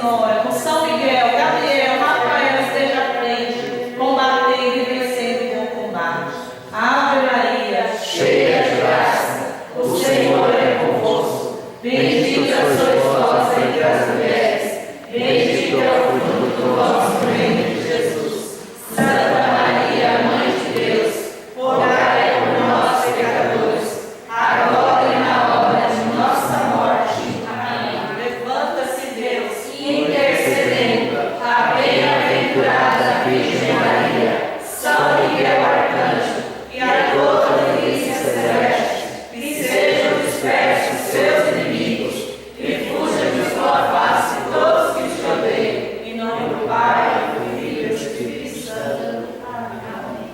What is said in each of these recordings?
Senhora, com São Miguel, Gabriel, Rafael, esteja à frente, combatendo e vencendo o bom combate. Ave Maria, cheia de graça, o Senhor é convosco. Bendita sois vós entre as mulheres, bendito é o fruto do vosso ventre, Jesus. Santa Maria, Mãe de Deus, rogai por nós, pecadores, agora e na hora de nossa morte. Amém. Levanta-se, Deus, e intercedendo a bem-aventurada Virgem Maria, São Miguel Arcanjo e a toda a milícia celeste, que sejam dispersos seus inimigos e fuja de sua face todos que te odeiam. Em nome do Pai, do Filho e do Espírito Santo. Amém.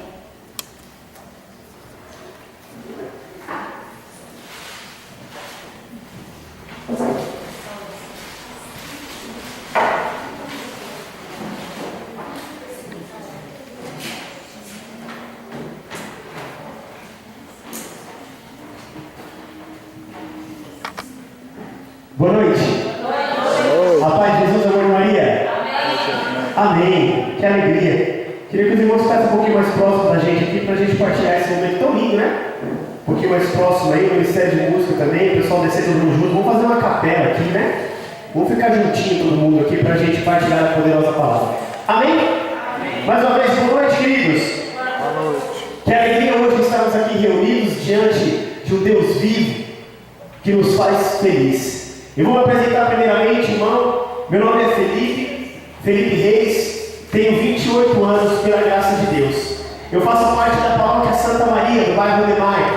Boa noite. A paz de Jesus, amor de Maria. Amém. Que alegria. Queria que os irmãos ficassem um pouquinho mais próximos da gente aqui, para a gente partilhar esse momento tão lindo, né? Um pouquinho mais próximo aí, o Ministério de Música também, o pessoal descer todo mundo junto. Vamos fazer uma capela aqui, né? Vamos ficar juntinho todo mundo aqui para a gente partilhar a poderosa palavra. Amém? Mais uma vez, boa noite, queridos. Boa noite. Que alegria hoje estarmos aqui reunidos diante de um Deus vivo que nos faz feliz. Eu vou me apresentar primeiramente, irmão. Meu nome é Felipe Reis, tenho 28 anos pela graça de Deus. Eu faço parte da paróquia Santa Maria, do bairro Demarque,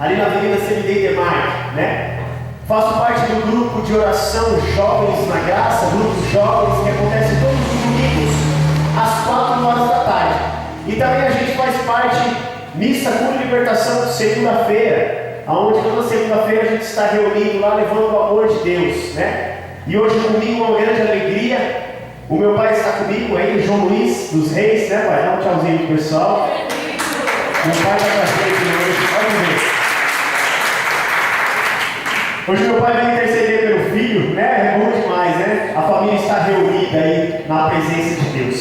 ali na Avenida CMD Demarque, né? Faço parte do grupo de oração Jovens na Graça, grupos jovens que acontece todos os domingos, às 4 horas da tarde. E também a gente faz parte Missa Cura e Libertação de segunda-feira, onde toda segunda-feira a gente está reunido lá levando o amor de Deus, né? E hoje comigo uma grande alegria, o meu pai está comigo aí, João Luiz dos Reis, né, pai? Dá um tchauzinho pro pessoal. Meu pai está com a gente hoje, pode ver. Hoje meu pai vai interceder pelo filho, né? É bom demais, né? A família está reunida aí na presença de Deus.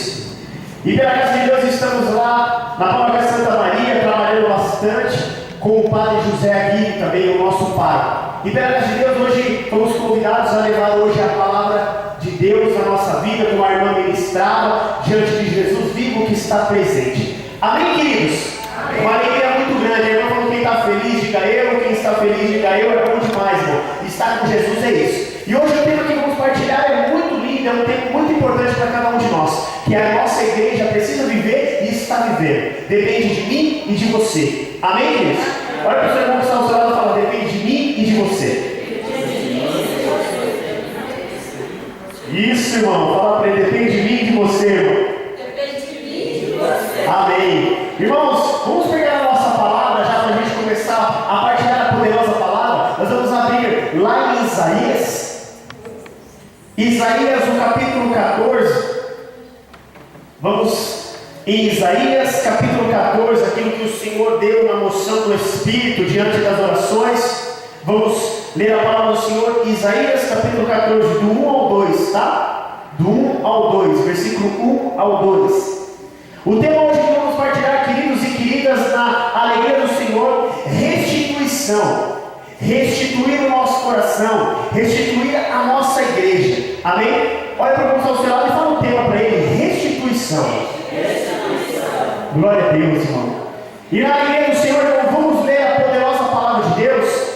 E pela graça de Deus estamos lá na paróquia Santa Maria, trabalhando bastante com o padre José Aguirre, também o nosso pai. E pela graça de Deus, hoje fomos convidados a levar hoje a palavra de Deus na nossa vida, como a irmã ministrava, diante de Jesus vivo que está presente. Amém, queridos? Amém. Uma alegria muito grande. A irmã falou: quem está feliz, diga eu. Quem está feliz, diga eu. É bom demais, irmão. Estar com Jesus é isso. E hoje o tema que vamos partilhar é muito lindo, é um tema muito importante para cada um de nós, que a nossa igreja precisa viver e está vivendo. Depende de mim e de você. Amém, queridos? Olha para o seu irmão que está ao seu lado e fala: depende de mim e de você. Isso, irmão. Fala para ele: depende de mim e de você, irmão. Depende de mim e de você. Amém. Irmãos, vamos pegar a nossa palavra já para a gente começar a partilhar a poderosa palavra. Nós vamos abrir lá em Isaías, no capítulo 14. Vamos em Isaías, capítulo 14, aquilo que o Senhor deu na moção do Espírito diante das orações. Vamos ler a palavra do Senhor, Isaías, capítulo 14, do 1 ao 2, tá? Do 1 ao 2, versículo 1 ao 2. O tema hoje que vamos partilhar, queridos e queridas, na alegria do Senhor: restituição. Restituir o nosso coração, restituir a nossa igreja. Amém? Olha para o irmão ao seu lado e fala um tema para ele: restituição. Glória a Deus, irmão. E na alegria do Senhor, irmão, vamos ler a poderosa palavra de Deus.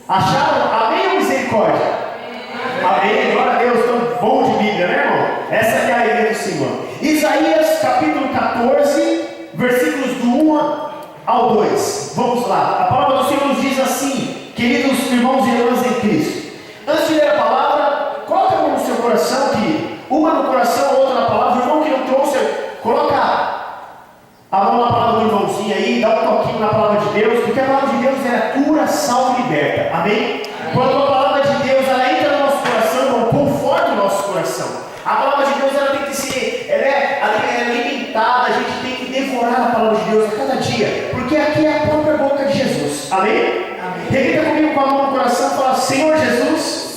Acharam? Amém ou misericórdia? Amém. Glória a Deus. Tão bom de Bíblia, né, irmão? Essa é a alegria do Senhor. Isaías capítulo 14, versículos do 1 ao 2. Vamos lá. A palavra do Senhor nos diz assim, queridos irmãos e irmãs em Cristo. Antes de ler a palavra, coloca a mão no seu coração, querido. Uma no coração, a outra na palavra. O irmão que não trouxe, coloca a mão na palavra do irmãozinho aí, dá um toquinho na palavra de Deus, porque a palavra de Deus é cura, salva e liberta. Amém? Quando a palavra de Deus ela entra no nosso coração, conforta o nosso coração. A palavra de Deus ela tem que ser alimentada, a gente tem que devorar a palavra de Deus a cada dia, porque aqui é a própria boca de Jesus. Amém? Amém. Repita comigo com a mão no coração e fala: Senhor Jesus,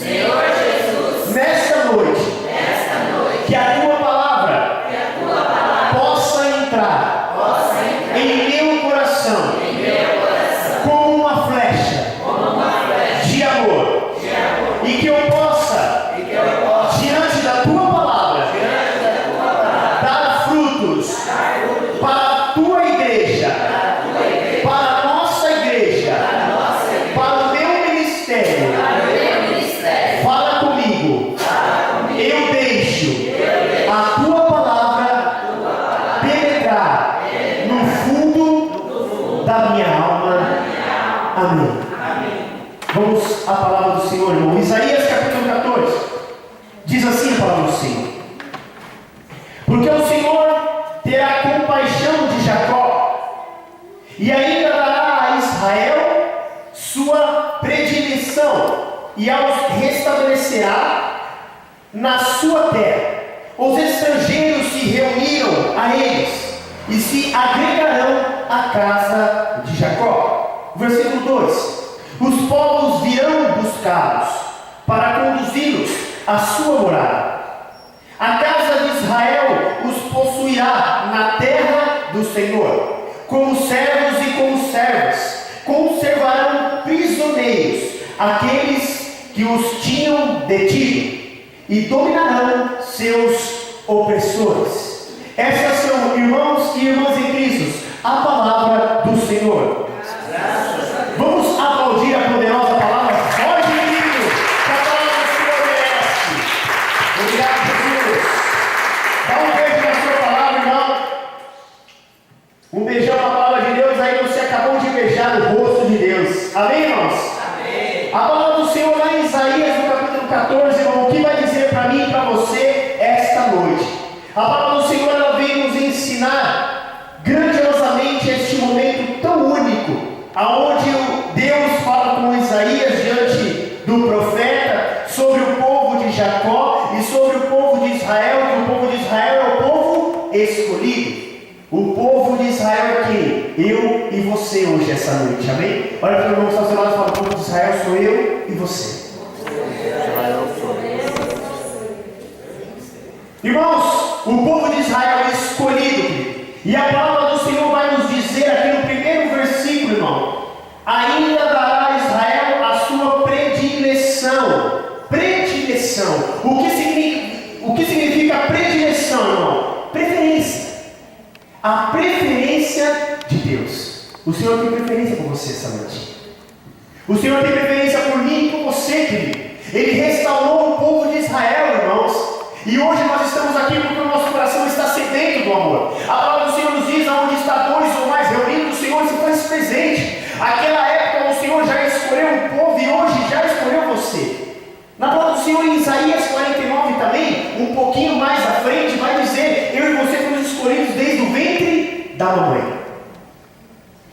nesta noite, Vamos à palavra do Senhor, irmão. Isaías capítulo 14. Diz assim a palavra do Senhor: porque o Senhor terá compaixão de Jacó, e ainda dará a Israel sua predileção, e aos restabelecerá na sua terra. Os estrangeiros se reuniram a eles, e se agregarão à casa de Jacó. Versículo 2: os povos virão buscá-los, para conduzi-los à sua morada. A casa de Israel os possuirá na terra do Senhor, como servos e como servas. Conservarão prisioneiros aqueles que os tinham detido, e dominarão seus opressores. Essas são, irmãos e irmãs em Cristo, a palavra do Senhor. Vamos aplaudir a poderosa palavra. Forte e lindo, que a palavra do Senhor merece. Obrigado, Jesus. Dá um beijo na sua palavra, irmão. Um beijão na palavra de Deus. Aí você acabou de beijar no rosto de Deus. Amém, irmãos? Amém. A palavra do Senhor lá em Isaías, no capítulo 14, irmão, o que vai dizer para mim e para você esta noite? A palavra do Senhor, ela vem nos ensinar grandiosamente este momento tão único, aonde Deus fala com Isaías diante do profeta sobre o povo de Jacó e sobre o povo de Israel, que o povo de Israel é o povo escolhido. O povo de Israel é quem? Eu e você hoje, essa noite, amém? Olha para o irmão que está ao seu lado e fala: o povo de Israel sou eu e você. Irmãos, o povo de Israel é escolhido, e a palavra do Senhor vai nos dizer aqui no primeiro versículo, irmão: ainda dará a Israel a sua predileção. Predileção. O que significa predileção, irmão? Preferência. A preferência de Deus. O Senhor tem preferência por você essa noite. O Senhor tem preferência por mim e por você, querido. Ele restaurou o povo de Israel, irmãos. E hoje nós estamos aqui porque o nosso coração está sedento do amor. A palavra do Senhor nos diz: aonde está dois ou mais reunidos, o Senhor se faz presente. Aquela época o Senhor já escolheu o povo e hoje já escolheu você. Na palavra do Senhor em Isaías 49 também, um pouquinho mais à frente, vai dizer: eu e você fomos escolhidos desde o ventre da mamãe.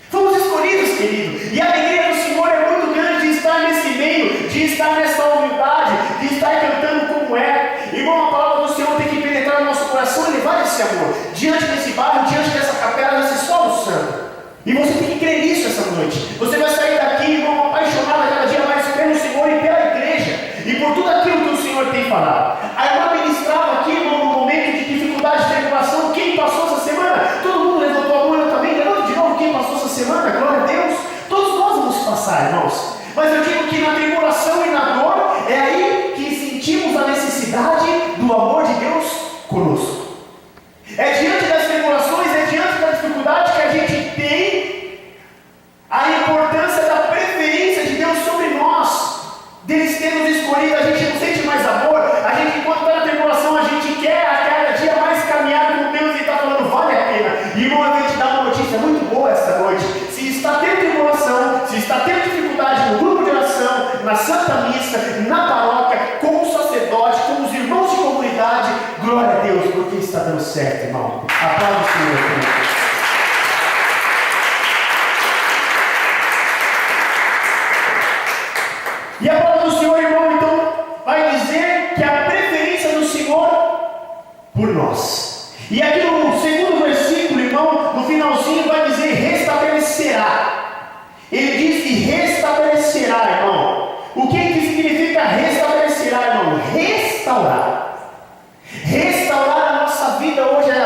Fomos escolhidos, querido. E a alegria do Senhor é muito grande de estar nesse meio, de estar nessa humildade, de estar cantando como é. Irmão, a palavra do Senhor tem que penetrar no nosso coração e levar esse amor. Diante desse bairro, diante dessa capela, nesse solo santo. E você tem que crer nisso essa noite. Você vai sair daqui, irmão, apaixonado cada dia mais pelo Senhor e pela igreja. E por tudo aquilo que o Senhor tem falado. A irmã ministrava aqui, irmão, no momento de dificuldade, de tribulação. Quem passou essa semana? Todo mundo levantou a mão, eu também. Levanta de novo quem passou essa semana. Glória a Deus. Todos nós vamos passar, irmãos. Mas eu digo que na tribulação e na dor, é aí que sentimos a necessidade do amor de Deus conosco. É diante das tribulações, é diante da dificuldade que a gente tem a importância da preferência de Deus sobre nós, deles termos escolhido. A gente não sente mais amor, a gente, enquanto está na tribulação, a gente quer a cada dia mais caminhar com Deus e está falando: vale a pena. E irmão, eu vou te dar uma notícia muito boa esta noite. Se está tendo tribulação, se está tendo dificuldade no grupo de oração, na Santa Missa, na paróquia, com o sacerdote, com os irmãos de comunidade, glória a Deus, porque está dando certo, irmão. Aplauda o Senhor. E a palavra do Senhor, irmão, então, vai dizer que a preferência do Senhor por nós. E aqui no segundo versículo, irmão, no finalzinho, vai dizer: restabelecerá. Ele diz que restabelecerá, irmão. O que significa restabelecerá, irmão? Restaurar. Restaurar a nossa vida hoje é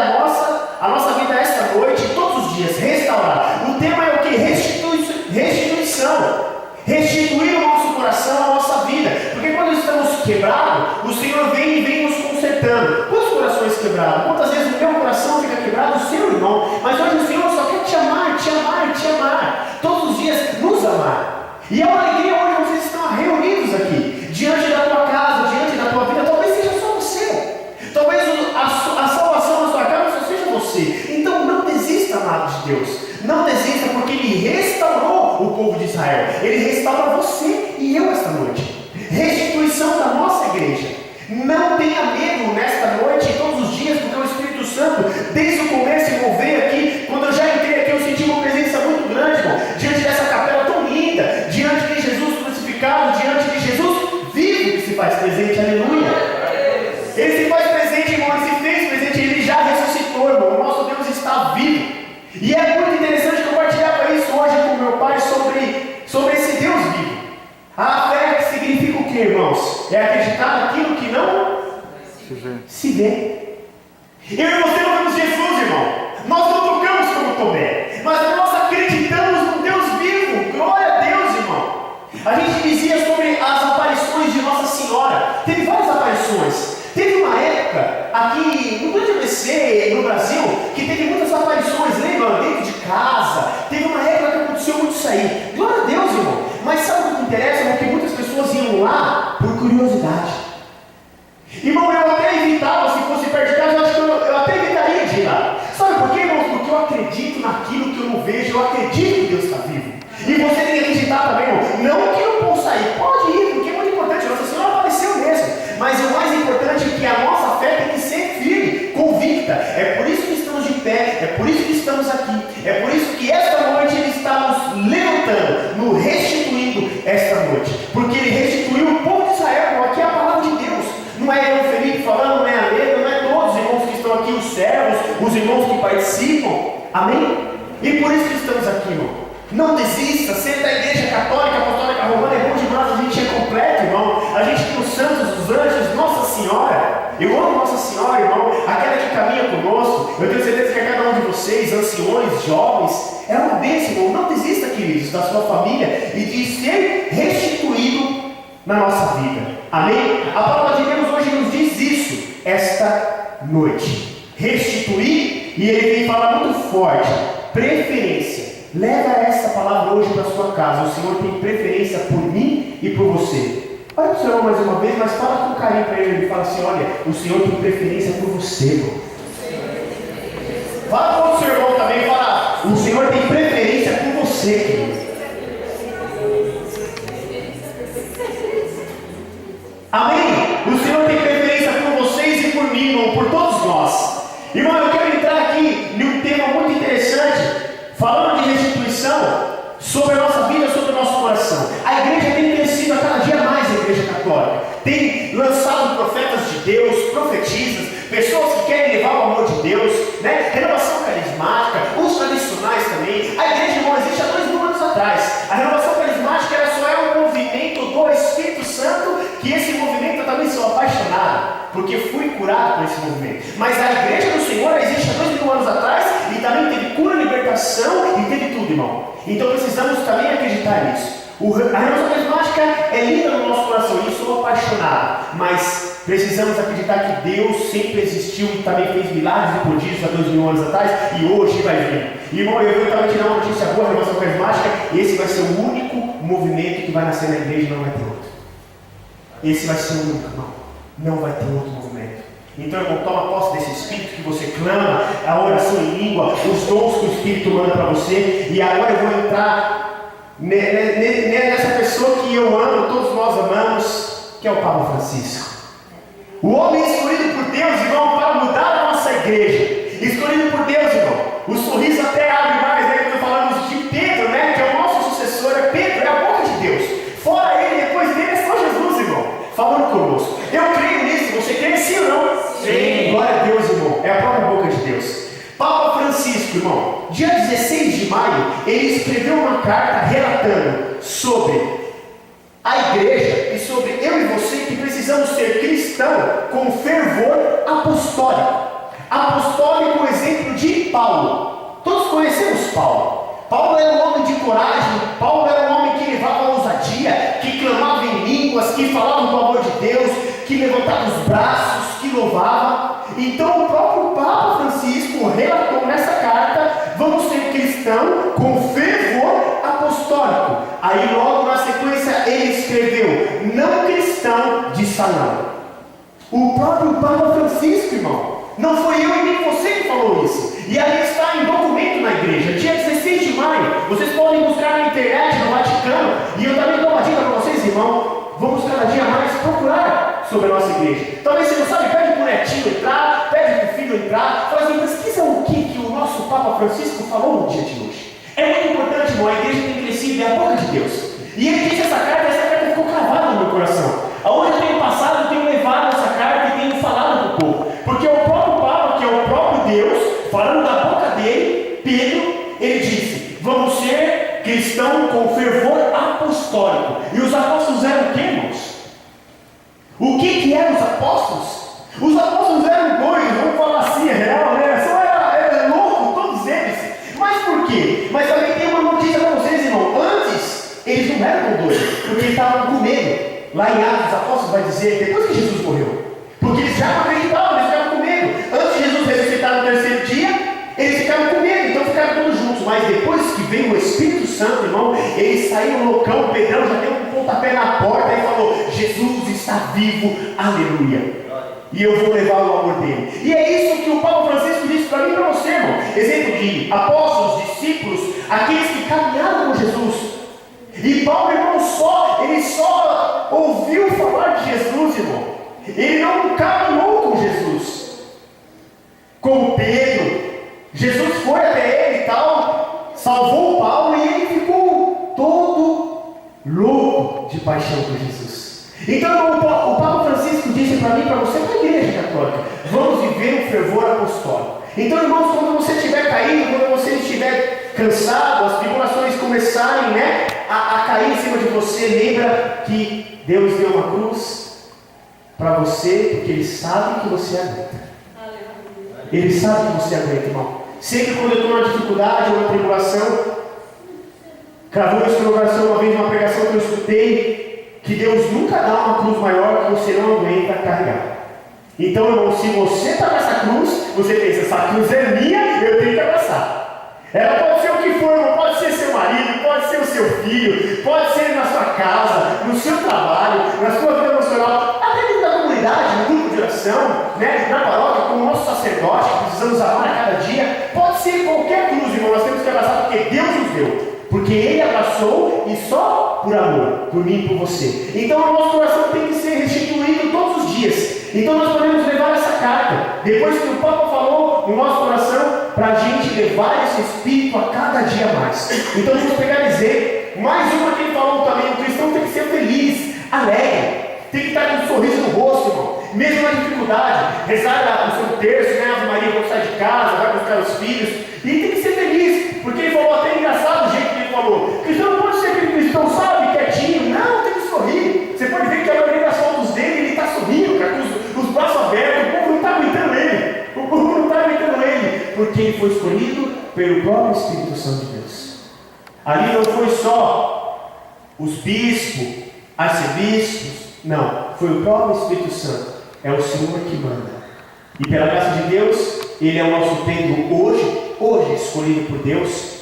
a nossa vida esta noite, todos os dias. Restaurar. O tema é o que? Restituição. Restituir o nosso coração, a nossa vida. Porque quando estamos quebrados, o Senhor vem nos consertando. Quantos corações quebrados? Quantas vezes o meu coração fica quebrado, o seu, irmão? Mas hoje o Senhor só quer te amar, te amar, te amar. Todos os dias nos amar. E é uma alegria hoje vocês estão reunidos aqui, diante da tua casa, diante da tua vida. Talvez seja só você. Talvez a salvação da sua casa só seja você. Então não desista, amado de Deus. Não desista, porque Ele restaurou o povo de Israel. Ele restaura você e e eu esta noite. Restituição da nossa igreja. Não tenha medo nesta noite e todos os dias, porque o Espírito Santo, desde o começo, se mover aqui. Quando eu já entrei aqui, eu senti uma presença muito grande, irmão, diante dessa capela tão linda, diante de Jesus crucificado, diante de Jesus vivo que se faz presente, aleluia. Ele se faz presente, irmão, ele se fez presente, ele já ressuscitou, irmão. O nosso Deus está vivo. E é muito interessante compartilhar isso hoje com meu pai sobre esse Deus vivo. A fé significa o que, irmãos? É acreditar naquilo que não se vê. Eu e você não vemos Jesus, irmão. Nós não tocamos como Tomé, mas nós acreditamos no Deus vivo. Glória a Deus, irmão. A gente dizia sobre as aparições de Nossa Senhora. Teve várias aparições. Teve uma época aqui no Grande ABC, no Brasil, que teve muitas aparições, lembra? Dentro de casa. Teve uma época que aconteceu muito isso aí. Glória a Deus, irmão. Mas sabe o que interessa? É que muitas pessoas iam lá por curiosidade. Irmão, eu até evitava, se fosse perto de casa, eu acho que eu até evitaria de ir lá. Sabe por quê, irmão? Porque eu acredito naquilo que eu não vejo, eu acredito que Deus está vivo. E você tem que acreditar também, irmão. Não que eu possa ir, pode ir, porque é muito importante. Nossa Senhora apareceu mesmo. Mas o mais importante é que a nossa fé tem que ser firme, convicta. É por isso que estamos de pé, é por isso que estamos aqui. É por isso que esta noite Ele está nos levantando, nos restituindo esta noite. Porque Ele restituiu o povo de Israel. Aqui é a palavra de Deus. Não é eu, Felipe, falando, não é a Leda, não é todos os irmãos que estão aqui, os servos, os irmãos que participam. Amém? E por isso que estamos aqui, irmão. Não desista, ser da Igreja Católica, Apostólica Romana é bom demais, a gente é completo, irmão. A gente tem os santos, os anjos, Nossa Senhora. Eu amo Nossa Senhora, irmão, aquela que caminha conosco. Eu tenho certeza que a cada um de vocês, anciões, jovens, é uma bênção, irmão. Não desista, queridos, da sua família e de ser restituído na nossa vida. Amém? A palavra de Deus hoje nos diz isso, esta noite. Restituir, e ele vem falar muito forte, preferência. Leva essa palavra hoje para a sua casa. O Senhor tem preferência por mim e por você. Olha para o Senhor mais uma vez, mas fala com carinho para ele. Ele fala assim: olha, o Senhor tem preferência por você, irmão. Fala para o seu irmão também, fala: o Senhor tem preferência por você, querido. Amém? O Senhor tem preferência por vocês e por mim, irmão, por todos nós. Irmão, eu quero entrar aqui num tema muito interessante, falando de restituição sobre a nossa vida, sobre o nosso coração. A igreja tem crescido a cada dia mais, a Igreja Católica. Tem lançado profetas de Deus, profetisas, pessoas que querem levar o amor de Deus, né? Renovação carismática, os tradicionais também. A igreja, irmão, existe há 2000 anos atrás. A renovação carismática ela só é um movimento do Espírito Santo, que esse movimento eu também sou apaixonado, porque fui curado por esse movimento. Mas a igreja do Senhor existe há 2000 anos atrás e também teve cura, libertação e teve tudo, irmão. Então precisamos também acreditar nisso. A renovação carismática é linda no nosso coração e eu sou apaixonado, mas precisamos acreditar que Deus sempre existiu e também fez milagres e prodígios há 2000 anos atrás e hoje vai vir. Irmão, eu vou também te dar uma notícia boa, a renovação carismática. Esse vai ser o único movimento que vai nascer na igreja e não vai ter outro. Esse vai ser o único, irmão. Não vai ter outro movimento. Então, irmão, toma posse desse Espírito que você clama, a oração em língua, os dons que o Espírito manda para você. E agora eu vou entrar nessa pessoa que eu amo, todos nós amamos, que é o Papa Francisco. O homem escolhido por Deus, irmão, para mudar a nossa igreja. Escolhido por Deus, irmão. O sorriso até abre mais, né? Quando falamos de Pedro, né? Que é o nosso sucessor, é Pedro, é a boca de Deus. Fora ele, depois dele é só Jesus, irmão, falando conosco. Eu creio nisso, você crê sim ou não? Sim. Glória a Deus, irmão, é a própria boca de Deus. Papa Francisco, irmão, dia 16 de maio, ele escreveu uma carta relatando sobre a igreja e sobre eu e você que precisamos ser cristão com fervor apostólico. Apostólico, exemplo de Paulo. Todos conhecemos Paulo. Paulo era um homem de coragem, Paulo era um homem que levava a ousadia, que clamava em línguas, que falava do amor de Deus, que levantava os braços, que louvava. Então o próprio Papa Francisco relatou nessa carta: vamos ser cristão com fervor apostólico. Aí logo na sequência ele escreveu: não cristão de salão. O próprio Papa Francisco, irmão. Não foi eu e nem você que falou isso. E aí está em documento na igreja, dia 16 de maio. Vocês podem buscar na internet, no Vaticano. E eu também dou uma dica para vocês, irmão. espetacular sobre a nossa igreja. Talvez você não sabe, pede para o netinho entrar, pede para o filho entrar, fala assim, pesquisa o que o nosso Papa Francisco falou no dia de hoje. É muito importante, irmão, a igreja tem crescido, é a boca de Deus. E ele disse essa carta ficou cravada no meu coração. Aonde eu tenho passado, eu tenho levado essa carta e tenho falado para o povo. Porque o próprio Papa, que é o próprio Deus, falando da boca dele, Pedro, ele disse, vamos ser cristãos com fervor apostólico. E os apóstolos eram o que, irmãos? O que eram os apóstolos? Os apóstolos eram doidos, vamos falar assim, é real, né? Só era louco, todos eles. Mas por quê? Mas também tem uma notícia para vocês, irmão. Antes, eles não eram doidos, porque estavam com medo. Lá em Atos, os apóstolos vai dizer, depois que Jesus morreu, porque eles já não acreditavam, eles ficavam com medo. Antes de Jesus ressuscitar no terceiro dia, eles ficaram com medo, então ficaram todos juntos. Mas depois que veio o Espírito Santo, irmão, eles saíram loucão, o Pedrão já deu um pontapé na porta e falou, Jesus está vivo, aleluia. E eu vou levar o amor dele. E é isso que o Papa Francisco disse para mim e para você, irmão. Exemplo de apóstolos, discípulos, aqueles que caminharam com Jesus. E Paulo, irmão, ele só ouviu falar de Jesus, irmão. Ele não caminhou com Jesus. Como Pedro, Jesus foi até ele e tal, salvou Paulo e ele ficou todo louco de paixão por Jesus. Então o Papa Francisco disse para mim, para você, para a igreja católica, vamos viver um fervor apostólico. Então, irmãos, quando você estiver caído, quando você estiver cansado, as tribulações começarem, né, a cair em cima de você, lembra que Deus deu uma cruz para você, porque Ele sabe que você aguenta. Ele sabe que você aguenta, irmão. Sempre quando eu estou numa dificuldade ou na tribulação, cravou isso no coração uma vez, uma pregação que eu escutei, que Deus nunca dá uma cruz maior que você não aguenta carregar. Então, irmão, se você está nessa cruz, você pensa, essa cruz é minha, eu tenho que abraçar. Ela pode ser o que for, irmão, pode ser seu marido, pode ser o seu filho, pode ser na sua casa, no seu trabalho, na sua vida emocional, até dentro da comunidade, no grupo de oração, né, na paróquia, como nosso sacerdote, que precisamos amar a cada dia. Pode ser qualquer cruz, irmão, nós temos que abraçar porque Deus nos deu. Porque Ele abraçou e só por amor, por mim e por você. Então o nosso coração tem que ser restituído todos os dias. Então nós podemos levar essa carta, depois que o Papa falou no nosso coração, para a gente levar esse Espírito a cada dia mais. Então vamos pegar e dizer, mais uma que ele falou também, o cristão tem que ser feliz, alegre, tem que estar com um sorriso no rosto, irmão, mesmo na dificuldade, rezar o seu terço, né, Ave Maria, quando sai de casa, vai buscar os filhos, e tem que ser feliz, porque ele falou até engraçado o jeito que ele falou, o cristão não pode ser aquele cristão, sabe, quietinho, não, tem que sorrir. Você pode ver que a maioria das fotos dele, ele está sorrindo, cara, com os braços abertos, o povo não está aguentando ele, o povo não está aguentando ele, porque ele foi escolhido pelo próprio Espírito Santo de Deus. Ali não foi só os bispos, arcebispos, não, foi o próprio Espírito Santo, é o Senhor que manda. E pela graça de Deus, Ele é o nosso Pedro hoje escolhido por Deus.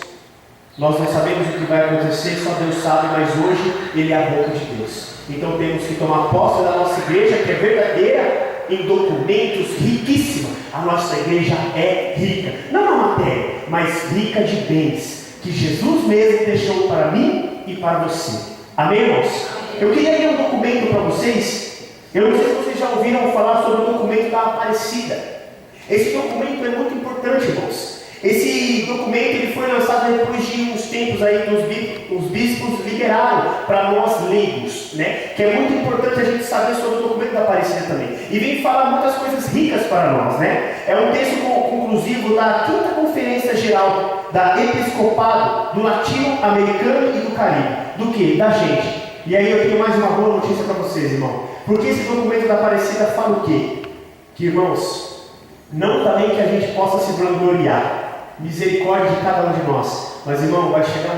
Nós não sabemos o que vai acontecer, só Deus sabe, mas hoje Ele é a boca de Deus. Então temos que tomar posse da nossa igreja, que é verdadeira, em documentos, riquíssima. A nossa igreja é rica, não na matéria, mas rica de bens, que Jesus mesmo deixou para mim e para você. Amém, irmãos? Eu queria ler um documento para vocês. Eu não sei se vocês já ouviram falar sobre o documento da Aparecida. Esse documento é muito importante, irmãos. Esse documento ele foi lançado depois de uns tempos aí que os bispos liberaram para nós leigos, né? Que é muito importante a gente saber sobre o documento da Aparecida também. E vem falar muitas coisas ricas para nós, né? É um texto conclusivo da 5ª Conferência Geral da Episcopado do Latino-Americano e do Caribe. Do que? Da gente. E aí eu tenho mais uma boa notícia para vocês, irmão. Porque esse documento da Aparecida fala o quê? Que, irmãos, não também que a gente possa se vangloriar, misericórdia de cada um de nós, mas, irmão, vai chegar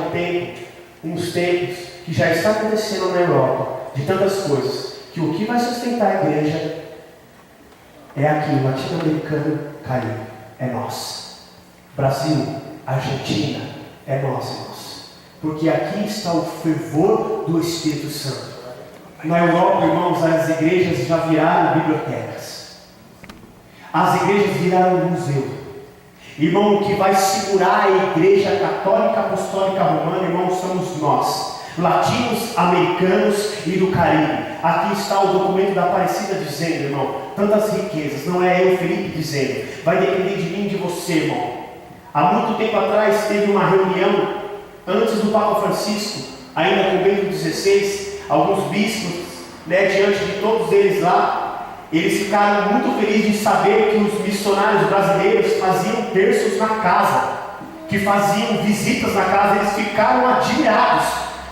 uns tempos, que já está acontecendo na Europa, de tantas coisas, que o que vai sustentar a igreja é aqui, o latino-americano, Caribe, é nós. Brasil, Argentina, é nós, irmãos. Porque aqui está o fervor do Espírito Santo. Na Europa, irmãos, as igrejas já viraram bibliotecas. As igrejas viraram museu. Irmão, o que vai segurar a igreja católica apostólica romana, irmão, somos nós. latinos, americanos e do Caribe. Aqui está o documento da Aparecida dizendo, irmão, tantas riquezas, não é eu, Felipe, dizendo, vai depender de mim e de você, irmão. Há muito tempo atrás teve uma reunião, antes do Papa Francisco, ainda com Bento XVI, alguns bispos, diante de todos eles lá, eles ficaram muito felizes de saber que os missionários brasileiros faziam terços na casa, que faziam visitas na casa. Eles ficaram admirados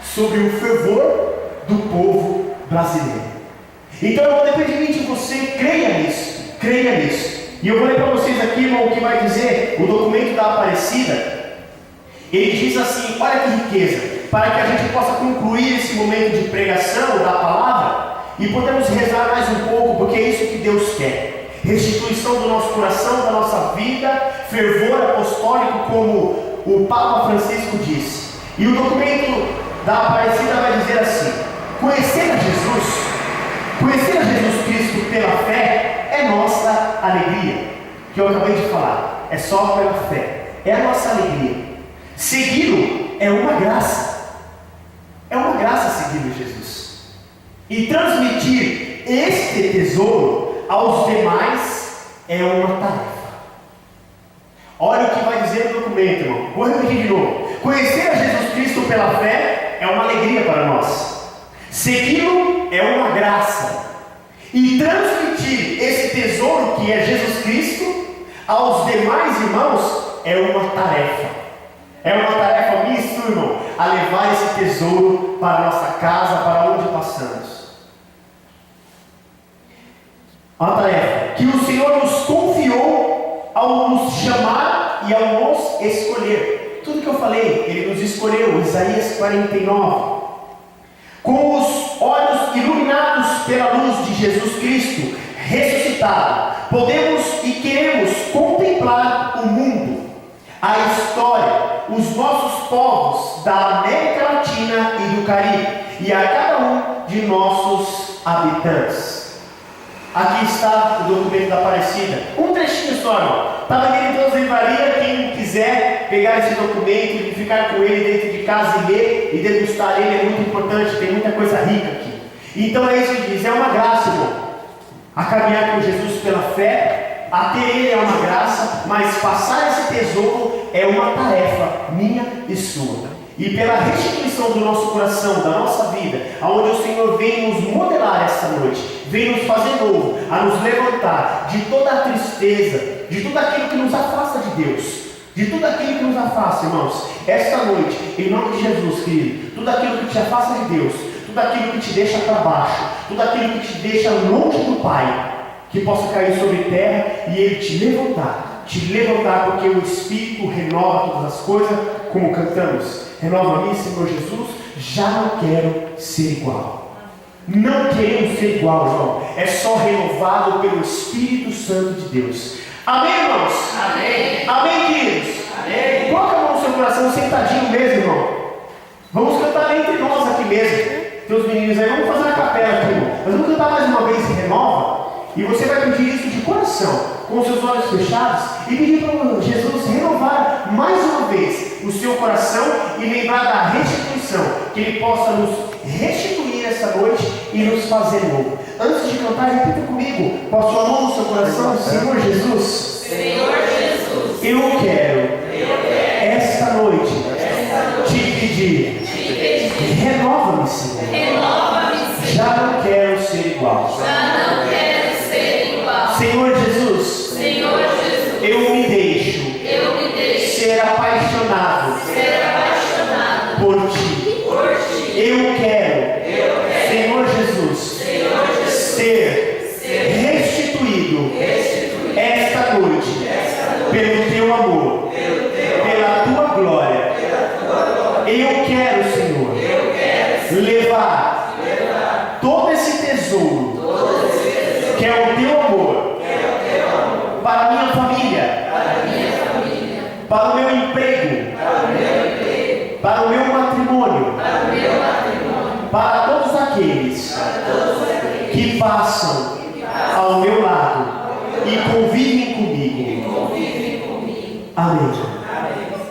sobre o fervor do povo brasileiro. Então eu vou depender de mim, de você, creia nisso, creia nisso. E eu vou ler para vocês aqui, irmão, o que vai dizer o documento da Aparecida. Ele diz assim, olha que riqueza, para que a gente possa concluir esse momento de pregação da palavra e podemos rezar mais um pouco, porque é isso que Deus quer. Restituição do nosso coração, da nossa vida, fervor apostólico, como o Papa Francisco disse. E o documento da Aparecida vai dizer assim: conhecer a Jesus Cristo pela fé é nossa alegria, que eu acabei de falar, é só pela fé, é a nossa alegria. Segui-lo é uma graça seguir Jesus. E transmitir este tesouro aos demais é uma tarefa. Olha o que vai dizer no documento, irmão. Vou repetir de novo. Conhecer a Jesus Cristo pela fé é uma alegria para nós. Segui-lo é uma graça. E transmitir esse tesouro que é Jesus Cristo aos demais irmãos é uma tarefa. É uma tarefa minha e sua, irmão, a levar esse tesouro para a nossa casa, para onde passamos. Uma tarefa que o Senhor nos confiou ao nos chamar e ao nos escolher. Tudo que eu falei, Ele nos escolheu, Isaías 49. Com os olhos iluminados pela luz de Jesus Cristo ressuscitado, podemos e queremos contemplar o mundo, a história, os nossos povos da América Latina e do Caribe, e a cada um de nossos habitantes. Aqui está o documento da Aparecida, um trechinho só, irmão. Está vendendo em todas as livrarias. Quem quiser pegar esse documento e ficar com ele dentro de casa e ler e degustar ele é muito importante, tem muita coisa rica aqui. Então é isso que diz, é uma graça, irmão, a caminhar com Jesus pela fé. A ter Ele é uma graça, mas passar esse tesouro é uma tarefa minha e sua. E pela restituição do nosso coração, da nossa vida, aonde o Senhor vem nos modelar esta noite, vem nos fazer novo, a nos levantar de toda a tristeza, de tudo aquilo que nos afasta de Deus, de tudo aquilo que nos afasta, irmãos. Esta noite, em nome de Jesus, querido, tudo aquilo que te afasta de Deus, tudo aquilo que te deixa para baixo, tudo aquilo que te deixa longe do Pai, que possa cair sobre terra e Ele te levantar, porque o Espírito renova todas as coisas, como cantamos. Renova-me, Senhor Jesus, já não quero ser igual. Não queremos ser igual, irmão. É só renovado pelo Espírito Santo de Deus. Amém, irmãos? Amém. Amém, queridos? Amém. Coloca a mão no seu coração, sentadinho mesmo, irmão. Vamos cantar entre nós aqui mesmo. Tem os meninos aí, vamos fazer uma capela aqui, irmão. Nós vamos cantar mais uma vez e renova. E você vai pedir isso de coração, com os seus olhos fechados, e pedir para Jesus renovar mais uma vez o seu coração e lembrar da restituição, que Ele possa nos restituir essa noite e nos fazer novo. Antes de cantar, repita comigo, com a sua mão no seu coração: Senhor Jesus, Senhor Jesus, eu quero esta noite te pedir, renova-me, Senhor. Já não quero ser igual. Senhor Jesus, eu me deixo ser apaixonado por Ti. Eu quero, Senhor Jesus, ser restituído esta noite pelo Teu amor, pela Tua glória. Eu quero, Senhor, levar todo esse tesouro que é o Teu amor para a minha família, para o meu emprego, para o meu matrimônio, para todos aqueles que passam ao meu lado e convivem comigo. Amém.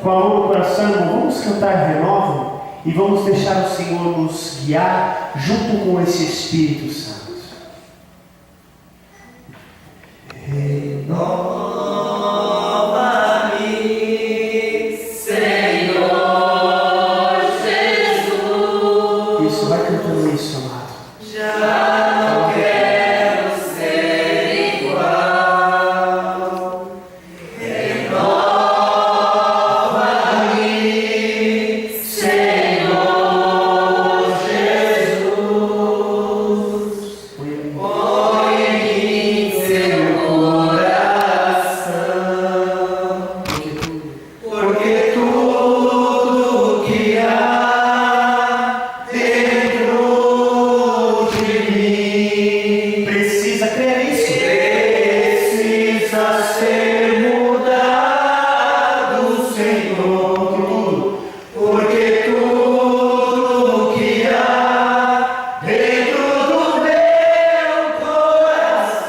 Com a mão no coração, vamos cantar Renova. e vamos deixar o Senhor nos guiar junto com esse Espírito Santo. Renova-me, Senhor Jesus. Isso, vai cantando isso, amado. Já não quero ser igual. Renova-me, Senhor Jesus. Põe em mim seu coração, porque tudo que há dentro de mim Precisa crer nisso. precisa ser mudado, Senhor, porque tudo que há dentro do meu coração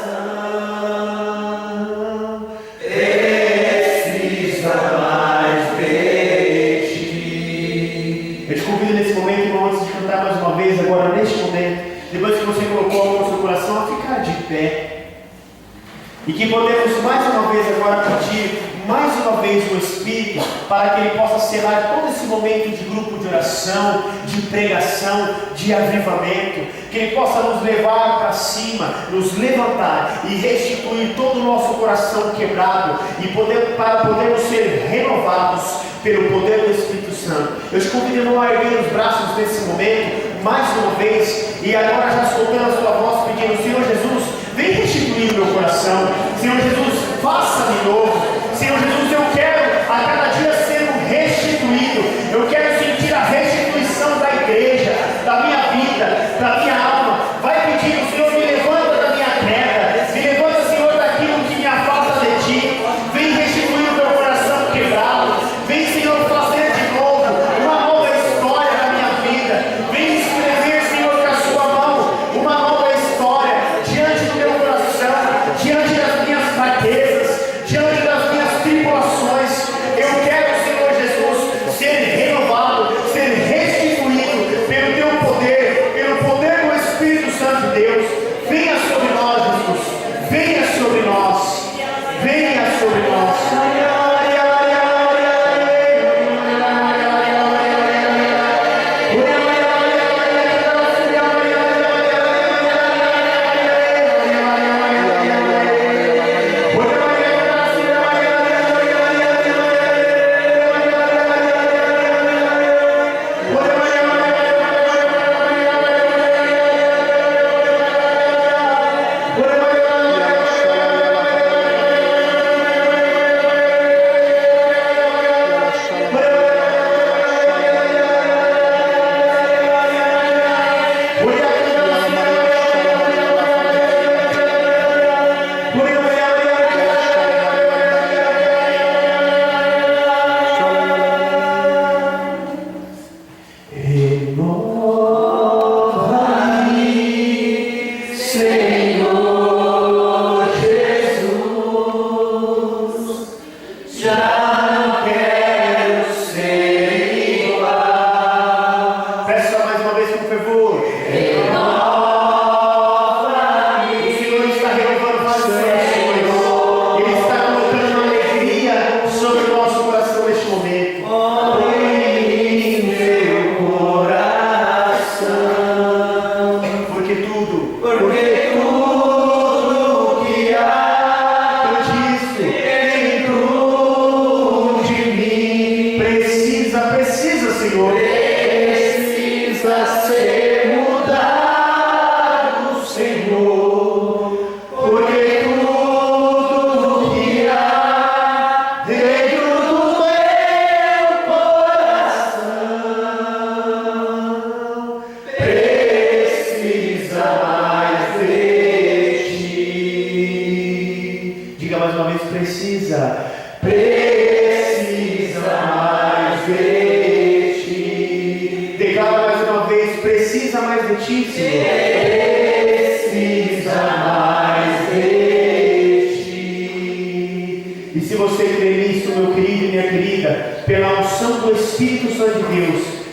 precisa mais de ti. Eu te convido nesse momento, irmão, antes de cantar mais uma vez, agora neste momento, depois que você colocou a mão no seu coração, a ficar de pé. E que podemos mais uma vez agora pedir, mais uma vez o Espírito, para que Ele possa selar todo esse momento de grupo de oração, de pregação, de avivamento, que Ele possa nos levar para cima, nos levantar e restituir todo o nosso coração quebrado e para podermos ser renovados pelo poder do Espírito Santo. Eu te convido, irmão, a erguer os braços nesse momento, mais uma vez, e agora já soltando a sua voz, pedindo: Senhor Jesus, vem restituir o meu coração. Senhor Jesus, faça-me novo. Senhor Jesus, eu quero a cada dia ser restituído. Eu quero sentir a restituição da igreja, da minha vida, da minha alma. Vai pedindo: Senhor, me levanta da minha queda, me levanta, Senhor, daquilo que me afasta de ti. Vem restituir o meu coração quebrado. Vem, Senhor, fazer de novo uma nova história na minha vida. Vem escrever, Senhor, com a sua mão uma nova história diante do meu coração, diante das minhas fraquezas, diante das minhas tribulações. Eu quero, Senhor Jesus, ser renovado, ser restituído pelo teu poder, pelo poder do Espírito Santo de Deus. Venha sobre nós, Jesus. Venha sobre nós. Venha sobre nós.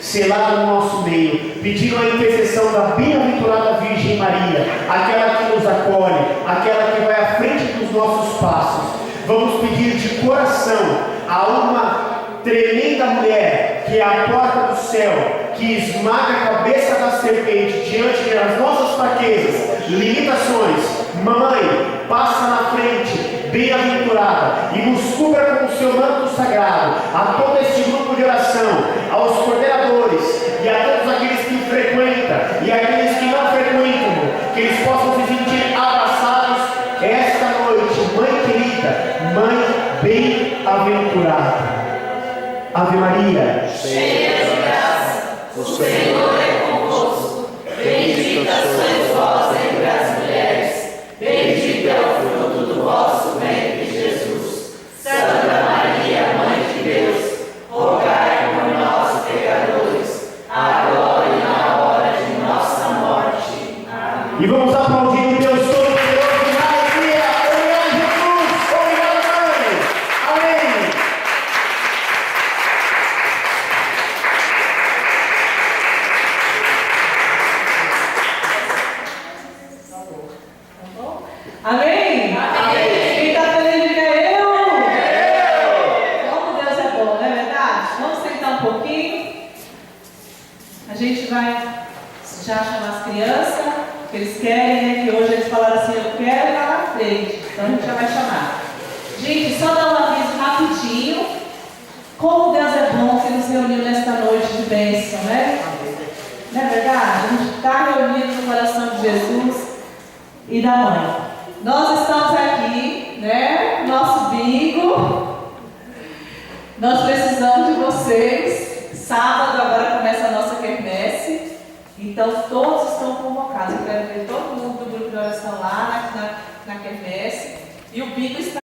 selada no nosso meio, pedindo a intercessão da bem-aventurada Virgem Maria, aquela que nos acolhe, aquela que vai à frente dos nossos passos. Vamos pedir de coração a uma tremenda mulher que é a porta do céu, que esmaga a cabeça da serpente diante das nossas fraquezas, limitações. Mamãe, passa na frente, bem-aventurada, e nos cubra com o seu manto sagrado, a todo este grupo de oração, aos coordenadores e a todos aqueles que frequentam e aqueles que não frequentam, que eles possam se sentir abraçados esta noite. Mãe querida, mãe bem-aventurada. Ave Maria, cheia de graça, o Senhor é convosco. Bendita sois vós entre as mulheres, bendito é o fruto do vosso ventre, Jesus. Santa Maria, Mãe de Deus, rogai por nós, pecadores, agora e na hora de nossa morte. Amém. E vamos aplaudir o Deus Todo-Poderoso de alegria. Obrigado, Jesus. Obrigado, Mãe. Amém. Amém? Amém. Quem está feliz, diga eu. Como Deus é bom, não é verdade? Vamos sentar um pouquinho. A gente vai já chamar as crianças, que eles querem, né? Que hoje eles falaram assim, eu quero ir lá na frente. Então a gente já vai chamar. Gente, só dar um aviso rapidinho. Como Deus é bom que nos reuniu nesta noite de bênção, né? Não é verdade? A gente está reunido no coração de Jesus e da Mãe. Nós estamos aqui, né? Nosso bingo. Nós precisamos de vocês. Sábado agora começa a nossa quermesse. Então todos estão convocados. Eu quero ver todo mundo do grupo de oração lá na quermesse. E o bingo está